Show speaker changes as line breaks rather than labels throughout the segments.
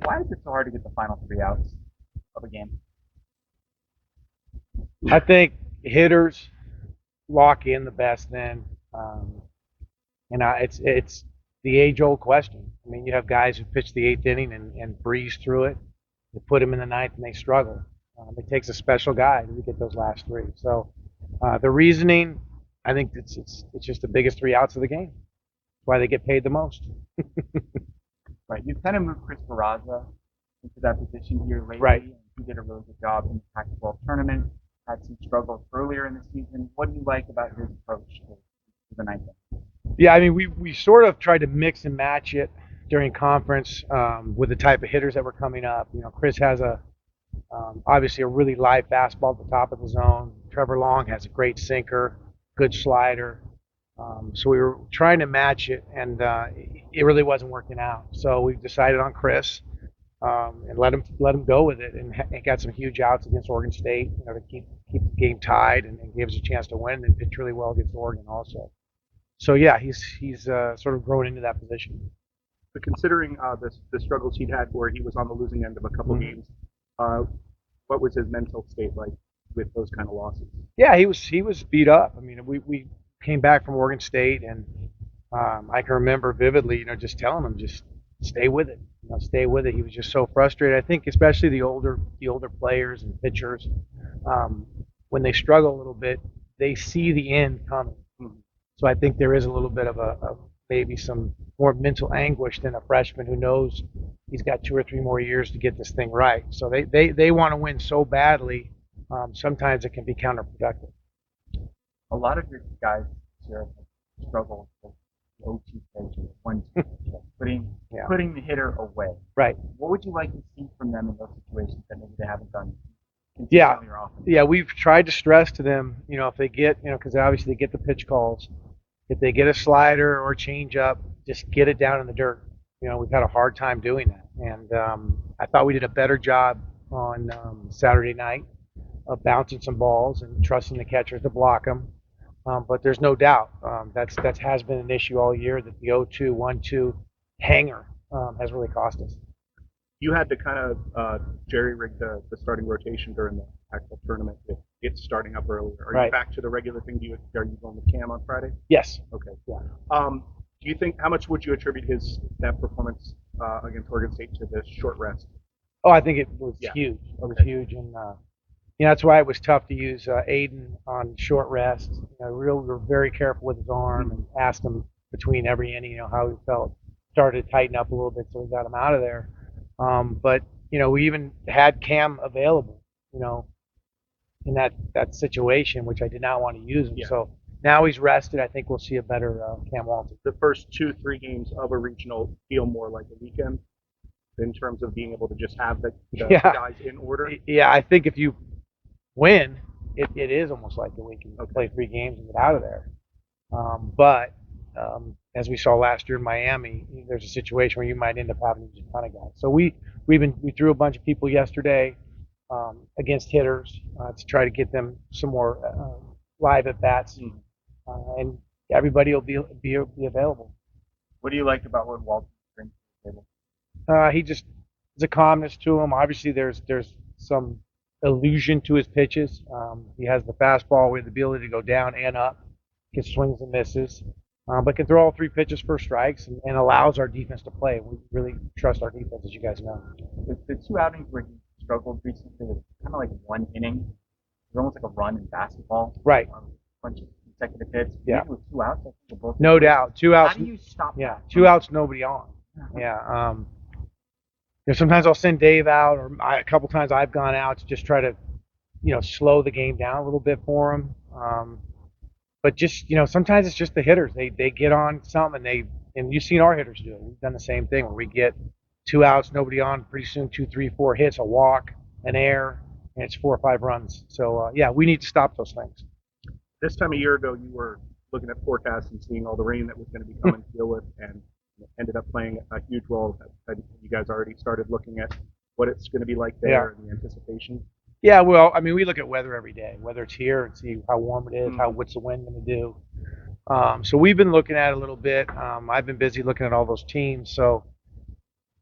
Why is it so hard to get the final three outs of a game?
I think hitters lock in the best then. Um, it's the age-old question. I mean, you have guys who pitch the eighth inning and breeze through it. You put them in the ninth and they struggle. It takes a special guy to get those last three. So the reasoning, I think it's just the biggest three outs of the game. That's why they get paid the most.
Right. You've kind of moved Chris Barraza into that position here lately,
Right.
and he did a really good job in the Pac-12 tournament. Had some struggles earlier in the season. What do you like about his approach to the ninth inning?
Yeah, I mean, we sort of tried to mix and match it during conference with the type of hitters that were coming up. You know, Chris has obviously a really live fastball at the top of the zone. Trevor Long has a great sinker, good slider. So we were trying to match it, and it really wasn't working out. So we decided on Chris and let him go with it, and got some huge outs against Oregon State, to keep the game tied and gave us a chance to win, and pitched really well against Oregon also. So yeah, he's sort of grown into that position.
But considering the struggles he'd had where he was on the losing end of a couple games, uh, what was his mental state like with those kind of losses?
Yeah, he was beat up. I mean, we came back from Oregon State, and I can remember vividly, just telling him, just stay with it, stay with it. He was just so frustrated. I think especially the older players and pitchers, when they struggle a little bit, they see the end coming. So I think there is a little bit of maybe some more mental anguish than a freshman who knows he's got 2 or 3 more years to get this thing right. So they want to win so badly. Sometimes it can be counterproductive.
A lot of your guys here have struggled with the 0-2 pitch, or 1-2 pitch,
Yeah.
putting the hitter away.
Right.
What would you like to see from them in those situations that maybe they haven't done
Yeah.
consistently or often?
Yeah, we've tried to stress to them, if they get, because obviously they get the pitch calls. If they get a slider or a changeup, just get it down in the dirt. We've had a hard time doing that, and I thought we did a better job on Saturday night of bouncing some balls and trusting the catchers to block them. But there's no doubt that has been an issue all year, that the 0-2, 1-2 hanger has really cost us.
You had to kind of jerry-rig the starting rotation during the actual tournament with it starting up earlier. Are you
Right.
back to the regular thing? Are you going with Cam on Friday?
Yes.
Okay.
Yeah.
Do you think how much would you attribute that performance against Oregon State to this short rest?
Oh, I think it was
Yeah.
huge. It was
Okay.
huge, and that's why it was tough to use Aiden on short rest. We were very careful with his arm and asked him between every inning, how he felt. Started to tighten up a little bit, so we got him out of there. But we even had Cam available, in that situation, which I did not want to use him.
Yeah.
So now he's rested. I think we'll see a better Cam Walton.
The first 2-3 games of a regional feel more like a weekend in terms of being able to just have the
Yeah.
guys in order.
Yeah, I think if you win, it is almost like a weekend.
Okay.
Play 3 games and get out of there. But as we saw last year in Miami, there's a situation where you might end up having to use a ton of guys. So we threw a bunch of people yesterday against hitters to try to get them some more live at bats, and everybody will be available.
What do you like about what Walton brings to the table?
He just there's a calmness to him. Obviously, there's some illusion to his pitches. He has the fastball with the ability to go down and up, gets swings and misses, but can throw all 3 pitches for strikes and allows our defense to play. We really trust our defense, as you guys know.
The 2 outings where he struggled recently was kind of like 1 inning. It was almost like a run in basketball.
Right.
A bunch of consecutive hits.
Yeah.
Maybe with 2 outs, I think we're both.
No doubt. 2 outs.
How do you stop
Yeah,
that?
2 outs, nobody on. Yeah. Sometimes I'll send Dave out, or a couple times I've gone out to just try to, slow the game down a little bit for him. But just, sometimes it's just the hitters. They get on something, and you've seen our hitters do it. We've done the same thing where we get 2 outs, nobody on. Pretty soon, 2, 3, 4 hits, a walk, an error, and it's 4 or 5 runs. So yeah, we need to stop those things.
This time a year ago, you were looking at forecasts and seeing all the rain that was going to be coming to deal with, and ended up playing a huge role. You guys already started looking at what it's going to be like there and the anticipation.
Yeah, well, I mean, we look at weather every day, whether it's here and see how warm it is, what's the wind going to do. So we've been looking at it a little bit. I've been busy looking at all those teams. So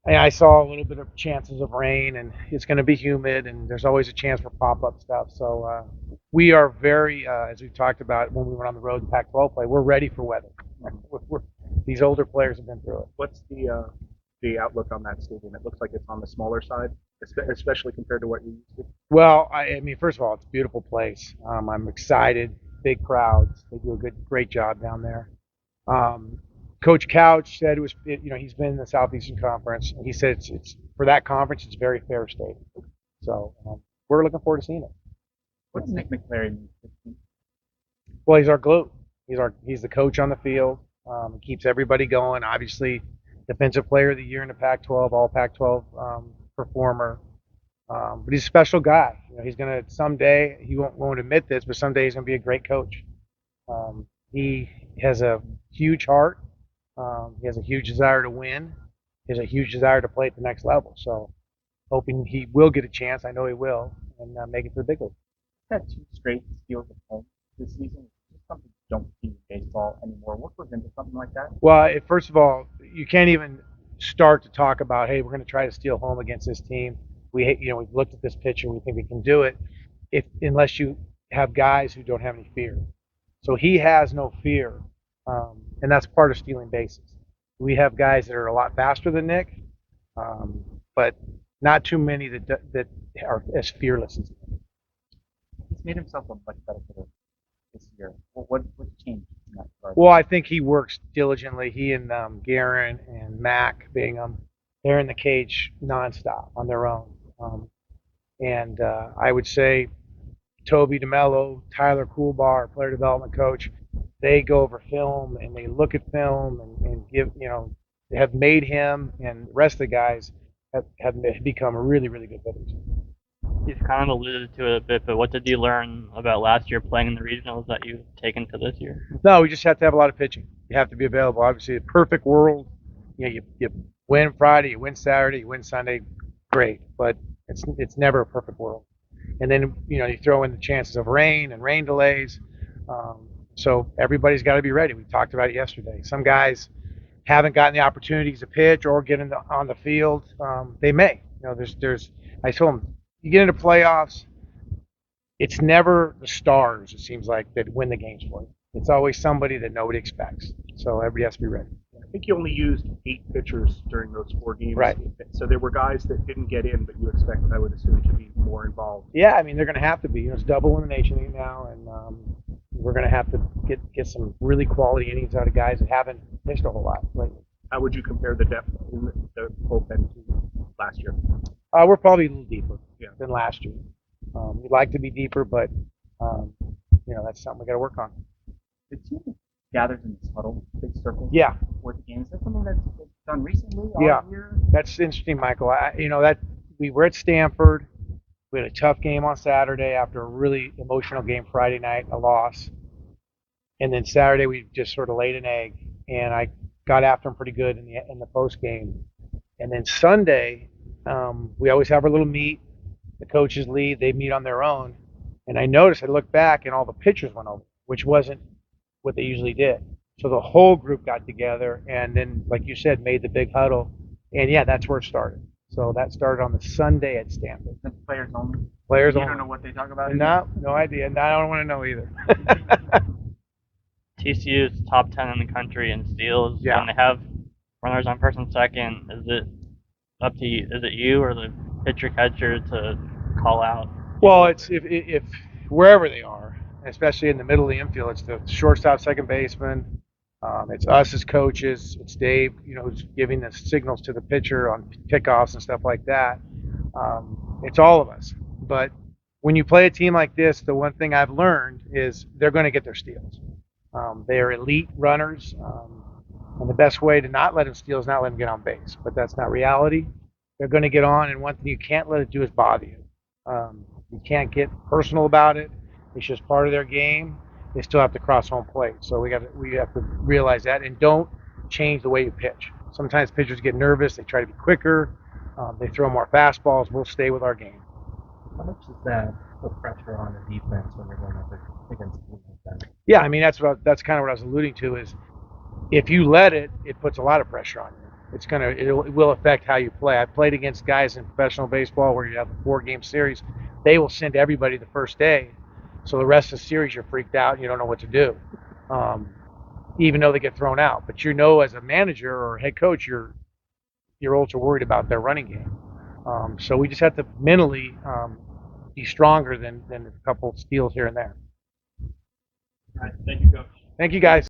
And I saw a little bit of chances of rain, and it's going to be humid, and there's always a chance for pop-up stuff. So we are very, as we talked about when we went on the road in Pac-12 play, we're ready for weather. These older players have been through it.
What's the outlook on that stadium? It looks like it's on the smaller side, especially compared to what you used to.
Well, I mean, first of all, it's a beautiful place. I'm excited. Big crowds. They do a great job down there. Um, Coach Couch said he's been in the Southeastern Conference, and he said it's for that conference, it's very fair stadium. So we're looking forward to seeing it.
What's Nick McClary mean to the team?
Well, he's our glue. He's the coach on the field. He keeps everybody going. Obviously, defensive player of the year in the Pac-12, all Pac-12 performer. But he's a special guy. He's gonna someday. He won't admit this, but someday he's gonna be a great coach. He has a huge heart. He has a huge desire to win. He has a huge desire to play at the next level. So, hoping he will get a chance. I know he will, and make it to the big league.
He's had 2 straight steals at home this season. It's something you don't see in baseball anymore. What goes into something like that?
Well, first of all, you can't even start to talk about, hey, we're going to try to steal home against this team. We've looked at this pitcher, we think we can do it, unless you have guys who don't have any fear. So he has no fear, and that's part of stealing bases. We have guys that are a lot faster than Nick, but not too many that are as fearless as Nick.
He's made himself a much better hitter this year. What's changed in that regard?
Well, I think he works diligently. He and Guerin and Mac Bingham, they're in the cage nonstop on their own. And I would say Toby DeMello, Tyler Coolbar, player development coach, they go over film and they look at film and have made him and the rest of the guys have become really, really good hitters.
You've kind of alluded to it a bit, but what did you learn about last year playing in the regionals that you've taken to this year?
No, we just have to have a lot of pitching. You have to be available. Obviously, a perfect world, you win Friday, you win Saturday, you win Sunday, great. But it's never a perfect world. And then you throw in the chances of rain and rain delays. So everybody's got to be ready. We talked about it yesterday. Some guys haven't gotten the opportunities to pitch or get on the field. They may. I told them, you get into playoffs, it's never the stars, it seems like, that win the games for you. It's always somebody that nobody expects. So everybody has to be ready.
I think you only used 8 pitchers during those 4 games.
Right.
So there were guys that didn't get in, but you expected, I would assume, to be more involved.
Yeah, I mean, they're going to have to be. It's double elimination now, and we're going to have to get some really quality innings out of guys that haven't pitched a whole lot lately.
How would you compare the depth in the bullpen to last year?
We're probably a little deeper
Yeah.
than last year. We'd like to be deeper, but that's something we got to work on.
The team gathers in this huddle, big circle.
Yeah.
Before the game. Is that something that's done recently?
Yeah.
All year?
That's interesting, Michael. That we were at Stanford. We had a tough game on Saturday after a really emotional game Friday night, a loss. And then Saturday we just sort of laid an egg, and I got after them pretty good in the post game. And then Sunday, we always have our little meet. The coaches lead, they meet on their own. And I looked back, and all the pitchers went over, which wasn't what they usually did. So the whole group got together, and then, like you said, made the big huddle. And yeah, that's where it started. So that started on the Sunday at Stanford.
That's players only.
Players
You
only.
don't know what they talk about?
No idea. And I don't want to know either.
TCU is top 10 in the country in steals.
Yeah.
When they have runners on first and second, is it up to you? Is it you or the pitcher catcher to call out?
Well, it's if wherever they are, especially in the middle of the infield, it's the shortstop, second baseman. It's us as coaches. It's Dave, who's giving the signals to the pitcher on pickoffs and stuff like that. It's all of us. But when you play a team like this, the one thing I've learned is they're going to get their steals. They are elite runners, and the best way to not let them steal is not let them get on base. But that's not reality. They're going to get on, and one thing you can't let it do is bother you. You can't get personal about it. It's just part of their game. They still have to cross home plate. So we have to realize that, and don't change the way you pitch. Sometimes pitchers get nervous. They try to be quicker. They throw more fastballs. We'll stay with our game.
How much does that put pressure on the defense when they're going up against a team like that?
Yeah, I mean that's kind of what I was alluding to is if you let it, it puts a lot of pressure on you. it will affect how you play. I played against guys in professional baseball where you have a 4-game series. They will send everybody the first day, so the rest of the series you're freaked out and you don't know what to do, even though they get thrown out. But as a manager or head coach, you're ultra worried about their running game. So we just have to mentally be stronger than a couple steals here and there.
All right, thank you, Coach.
Thank you, guys.